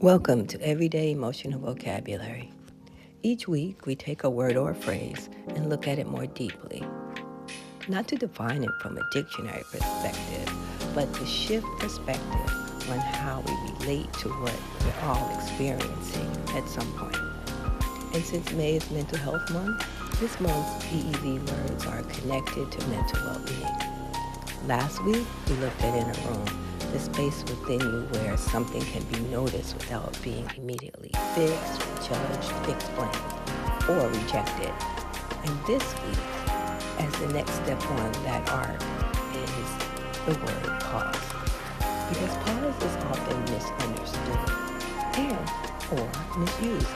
Welcome to Everyday Emotional Vocabulary. Each week, we take a word or a phrase and look at it more deeply, not to define it from a dictionary perspective, but to shift perspective on how we relate to what we're all experiencing at some point. And since May is Mental Health Month, this month's EEV words are connected to mental well-being. Last week, we looked at inner room, the space within you where something can be noticed without being immediately fixed, judged, explained, or rejected. And this week, as the next step on that arc, is the word pause. Because pause is often misunderstood and or misused.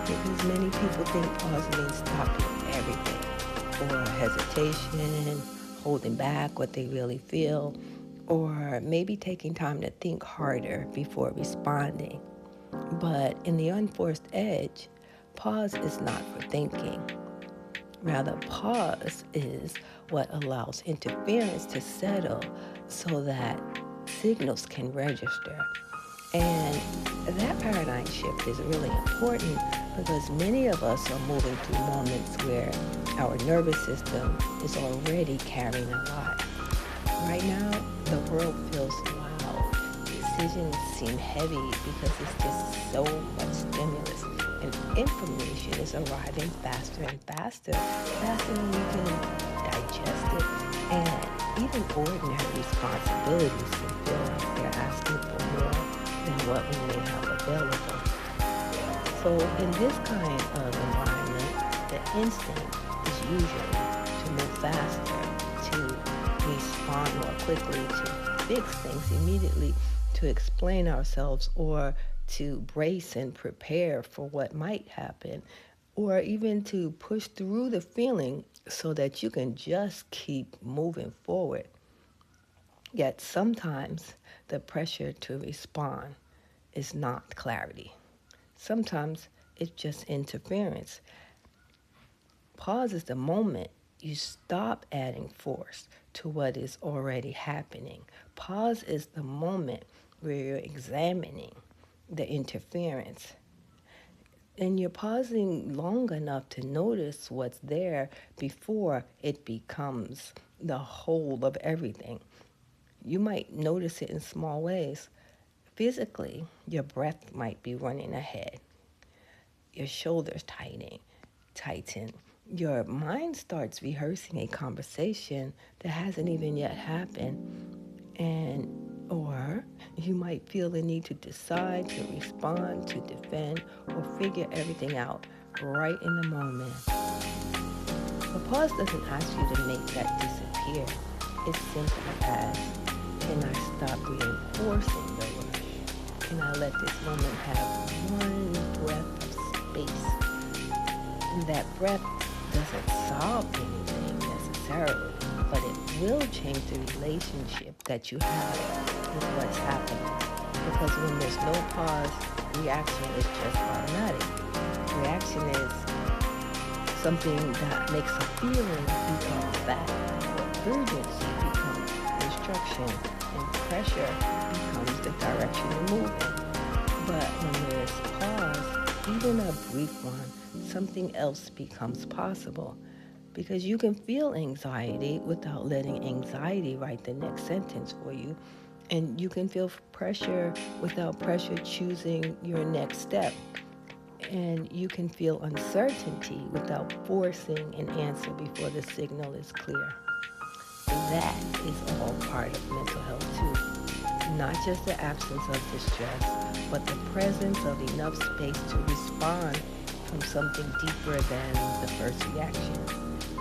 Because many people think pause means stopping everything, or hesitation, holding back what they really feel, or maybe taking time to think harder before responding. But in the unforced edge, pause is not for thinking. Rather, pause is what allows interference to settle so that signals can register. And that paradigm shift is really important because many of us are moving through moments where our nervous system is already carrying a lot. Right now, the world feels loud. Decisions seem heavy because it's just so much stimulus. And information is arriving faster and faster, faster than we can digest it. And even ordinary responsibilities can feel like they're asking for more than what we may have available. So in this kind of environment, the instinct is usually to move faster, to respond more quickly, to fix things immediately, to explain ourselves, or to brace and prepare for what might happen, or even to push through the feeling so that you can just keep moving forward. Yet sometimes the pressure to respond is not clarity. Sometimes it's just interference. Pause is the moment you stop adding force to what is already happening. Pause is the moment where you're examining the interference. And you're pausing long enough to notice what's there before it becomes the whole of everything. You might notice it in small ways. Physically, your breath might be running ahead. Your shoulders tighten. Your mind starts rehearsing a conversation that hasn't even yet happened. Or you might feel the need to decide, to respond, to defend, or figure everything out right in the moment. But pause doesn't ask you to make that disappear. It's simple as, can I stop reinforcing the rush? Can I let this moment have one breath of space? And that breath doesn't solve anything necessarily, but it will change the relationship that you have with what's happening. Because when there's no pause, reaction is just automatic. Reaction is something that makes a feeling become fact. Urgency becomes instruction, and pressure becomes the direction you're moving. But when there's pause, even a brief one, something else becomes possible. Because you can feel anxiety without letting anxiety write the next sentence for you. And you can feel pressure without pressure choosing your next step. And you can feel uncertainty without forcing an answer before the signal is clear. That is all part of mental health too. Not just the absence of distress, but the presence of enough space to respond from something deeper than the first reaction.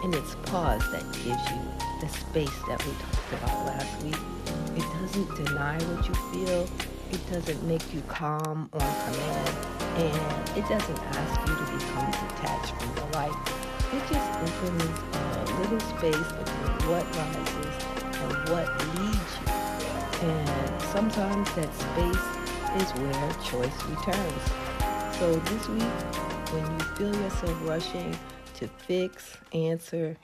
And it's pause that gives you the space that we talked about last week. It doesn't deny what you feel. It doesn't make you calm on command. And it doesn't ask you to become detached from your life. It just opens a little space between what rises and what leads you. And sometimes that space is where choice returns. So this week, when you feel yourself rushing to fix, answer,